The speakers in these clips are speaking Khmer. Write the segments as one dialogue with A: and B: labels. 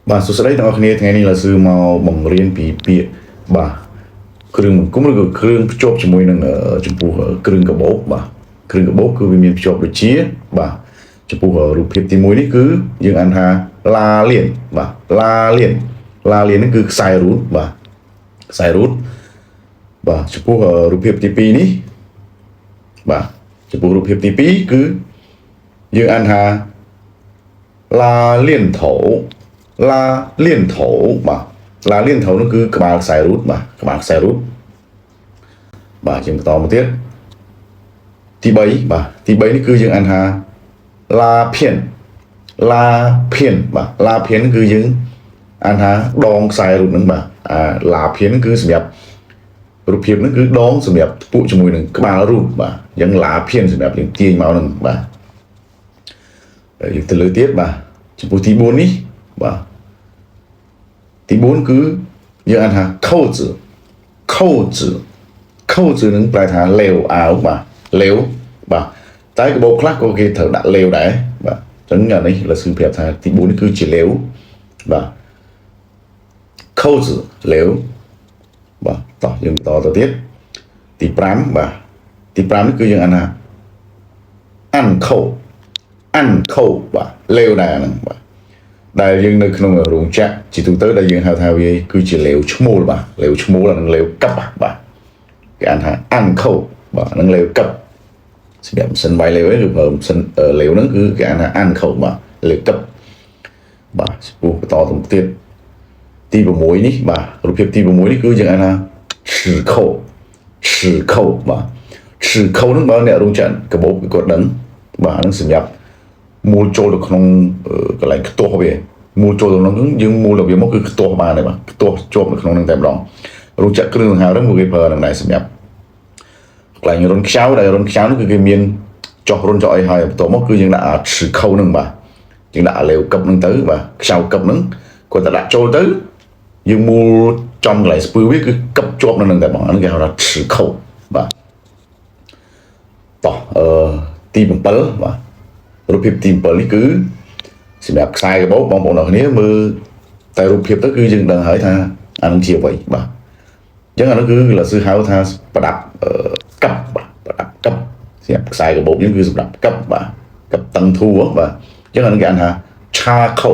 A: បាទសួស្តីទាំងអស់គ្នាថ្ងៃនេះlà sưមកបង្រៀនពីពាក្យបាទគ្រឿងបង្គុំឬក៏គ្រឿងភ្ជាប់ជាមួយនឹងចំពោះគ្រឿងកាបូបបាទគ្រឿងកាបូបគឺវាមានភ្ជាប់ដូចជាបាទចំពោះរូបភាពទី1នេះគឺយើងអានថាឡាលៀនបាទឡាលៀននេះគឺខ្សែរូតបាទខ្សែរូតបាទចំពោះរូបភាពទី2នេះបាទចំពោះរូបភាពទី2គឺយើងអានថាឡាលៀនថោឡាលៀនថោបាទឡាលៀនថោនោះគឺក្បាលខ្សែរូតបាទក្បាលខ្សែរូតបាទយើងបន្តមកទៀតទី3បាទទី3នេះគឺយើងអានថាឡាភៀនបាទឡាភៀនគឺយើងអានថាដងខ្សែរូតហ្នឹងបាទឡាភៀនគឺសម្រាប់រូបភាពហ្នឹងគឺដងសម្រាប់ពួកជាមួយនឹងក្បាលរូតបាទអញ្ចឹងឡាភៀនសម្រាប់យើងទាញមកហ្នឹងបាទយើងទៅលើទៀតបាទចំពោះទី4នេះបាទទី4គឺយើងអានថាខោជឺនឹងប្រែថាលេវអាវបាទលេវបាទតែកាបូបខ្លះក៏គេត្រូវដាក់លេវដែរបាទអញ្ចឹងអានេះលើសឹងប្រាប់ថាទី4នេះគឺជាលេវបាទខោជឺលេវបាទតោះយើងបន្តទៅទៀតទី5បាទទី5នេះគឺយើងអានថាអានខោបាទលេវដែរហ្នឹងបាទដែលយើងនៅក្នុងរោងចក្រជាទូទៅដែលយើងហៅថាវាគឺជាលេវឈ្មោលបាទលេវឈ្មោលនិងលេវកឹបបាទគេអានថាអានខោបាទនិងលេវកឹបសម្រាប់ម៉ាស៊ីនវាយលេវឬប្រើម៉ាស៊ីនលេវហ្នឹងគឺគេអានថាអានខោបាទលេវកឹបបាទចំពោះបន្តទៅទៀតទី6នេះបាទរូបភាពទី6នេះគឺយើងអានថាឈឺខោបាទឈឺខោហ្នឹងបើអ្នករោងចក្រកាបូបគឺគាត់ដឹងបាទហ្នឹងសម្រាប់មូលចូលទៅក្នុងកន្លែងខ្ទាស់វាមូលចូលទៅក្នុងយើងមូលទៅវាមកគឺខ្ទាស់បានទេបាទខ្ទាស់ជាប់នៅក្នុងហ្នឹងតែម្ដងរោងចក្រគ្រឿងសង្ហារឹមគេប្រើនឹងដែរសម្រាប់កន្លែងរុនខ្ចៅដែលរុនខ្ចៅនោះគឺគេមានចោះរុនចោះអីហើយបន្ទាប់មកគឺយើងដាក់ឈឺខោហ្នឹងបាទយើងដាក់លេវកឹបហ្នឹងទៅបាទខ្ចៅកឹបហ្នឹងគាត់តែដាក់ចូលទៅយើងមូលចំកន្លែងស្ពឺវាគឺកឹបជាប់នៅហ្នឹងតែបងហ្នឹងគេហៅថាឈឺខោបាទតោះទី7បាទរូបភាពទី7នេះគឺសម្រាប់ខ្សែកាបូបបងប្អូនអរគ្នាមើលតែរូបភាពទៅគឺយើងដឹងហើយថាអានឹងជាអ្វីបាទអញ្ចឹងអានោះគឺលោកsưហៅថាប្រដាប់កឹបបាទប្រដាប់កឹបសម្រាប់ខ្សែកាបូបយើងគឺសម្រាប់កឹបបាទកឹបតឹងធូបាទអញ្ចឹងអានឹងគេអានថាឆាខោ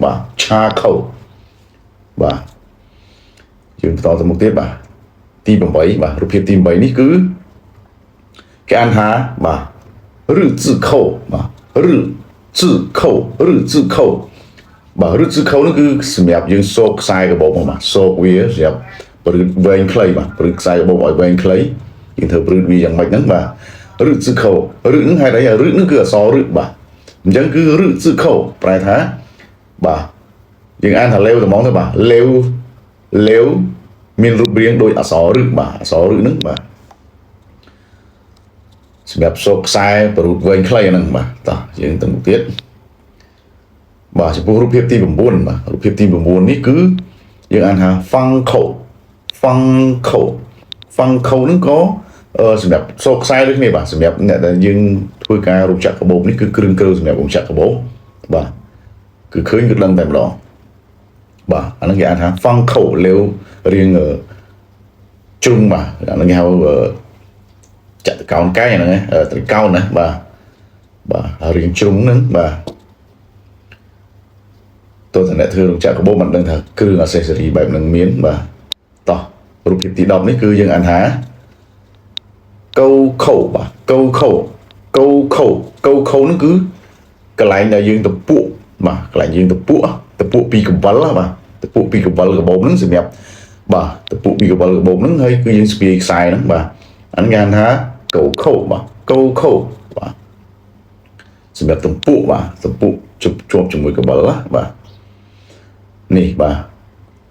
A: បាទឆាខោបាទយើងបន្តទៅមុខទៀតបាទទី8បាទរូបភាពទី8នេះគឺគេអានថាបាទឬ字扣បាទឬ字扣បាទឬ字扣នោះគឺសម្រាប់យើងសោកខ្សែកាបូបមកបាទសោកវាសម្រាប់ព្រឹកវែងខ្លីបាទព្រឹកខ្សែកាបូបឲ្យវែងខ្លីយើងធ្វើព្រឹកវាយ៉ាងម៉េចហ្នឹងបាទឬ字扣ឬហ្នឹងហេតុអីឬហ្នឹងគឺអក្សរឬបាទអញ្ចឹងគឺឬ字扣ប្រែថាបាទយើងអានថាលេវត្មងទៅបាទលេវមានរូបរាងដូចអក្សរឬបាទអក្សរឬហ្នឹងបាទសម្រាប់សោកខ្សែប្ររូតវែងខ្លីហ្នឹងបាទតោះយើងទៅមុខទៀតបាទចំពោះរូបភាពទី9បាទរូបភាពទី9នេះគឺយើងអានថាហ្វាំងខោហ្នឹងក៏សម្រាប់សោកខ្សែដូចគ្នាបាទសម្រាប់អ្នកដែលយើងធ្វើការរោងចក្រកាបូបនេះគឺគ្រឿងក្រៅសម្រាប់រោងចក្រកាបូបបាទគឺឃើញគឺដឹងតែម្ដងបាទអាហ្នឹងគេអានថាហ្វាំងខោលេវរៀងជ្រុងបាទអាហ្នឹងគេហៅចាក់តកោនកែហ្នឹងត្រកោនណាបាទរៀងជ្រុងហ្នឹងបាទតើតើអ្នកធ្វើរោងចក្រកាបូបមិនដឹងថាគ្រឿងអសេសរីបែបហ្នឹងមានបាទតោះរូបភាពទី10នេះគឺយើងអានថាកោខោបាទកោខោហ្នឹងគឺកន្លែងដែលយើងទៅពួកបាទកន្លែងយើងទៅពួកពីកវលបាទទៅពួកពីកវលកាបូបហ្នឹងសម្រាប់បាទទៅពួកពីកវលកាបូបហ្នឹងហើយគឺយើងស្ពាយខ្សែហ្នឹងបាទអានគេអានថាកោខោបាទសម្រាប់ទំពួកបាទទំពួកជាប់ជាមួយកបិលបាទនេះបាទ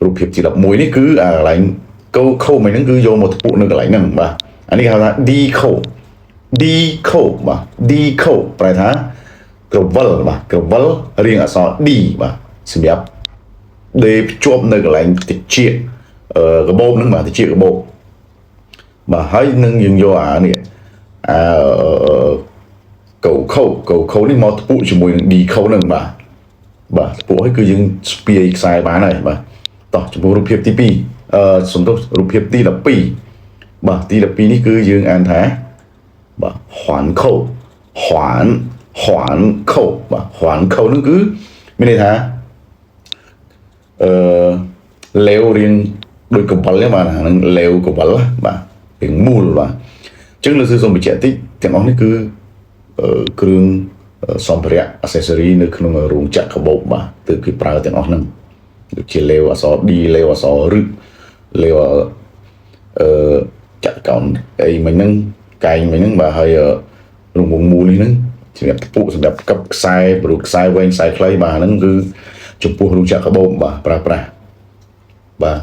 A: រូបភាពទី11នេះគឺកន្លែងកោខោមិនហ្នឹងគឺយកមកទំពួកនៅកន្លែងហ្នឹងបាទអានេះគេហៅថា D ខោបាទ D ខោប្រែថាក្រវិលបាទក្រវិលរៀងអក្សរ D បាទសម្រាប់ដេភ្ជាប់នៅកន្លែងតិចកាបូបហ្នឹងបាទតិចកាបូបបាទហើយនឹងយើងយកអានេះកោខោនេះមកទំពួកជាមួយនឹង D ខោហ្នឹងបាទ បាទពួកឲ្យគឺយើងស្ពាយខ្សែបានហើយបាទតោះចំពោះរូបភាពទី2សំដៅរូបភាពទី12បាទទី12នេះគឺយើងអានថាបាទហွမ်ខោហွမ်ខោបាទហွမ်ខោនឹងគឺមានន័យថាលេវរៀងដូចកបិលហ្នឹងបាទហ្នឹងលេវកបិលបាទរៀងមូលបាទអញ្ចឹងលើសសូមបញ្ជាក់តិចទាំងអស់នេះគឺគ្រឿងសម្ភារៈ accessory នៅក្នុងរោងចក្រកាបូបបាទគឺគេប្រើទាំងអស់ហ្នឹងដូចជាលេវអក្សរ D លេវអក្សររឹកលេវចាក់កោនអីមិញហ្នឹងកែងមិញហ្នឹងបាទហើយរង្វង់មូលនេះហ្នឹងសម្រាប់ពុកសម្រាប់កឹបខ្សែបរូតខ្សែវែងខ្សែខ្លីបាទហ្នឹងគឺចំពោះរោងចក្រកាបូបបាទប្រើប្រាស់បាទ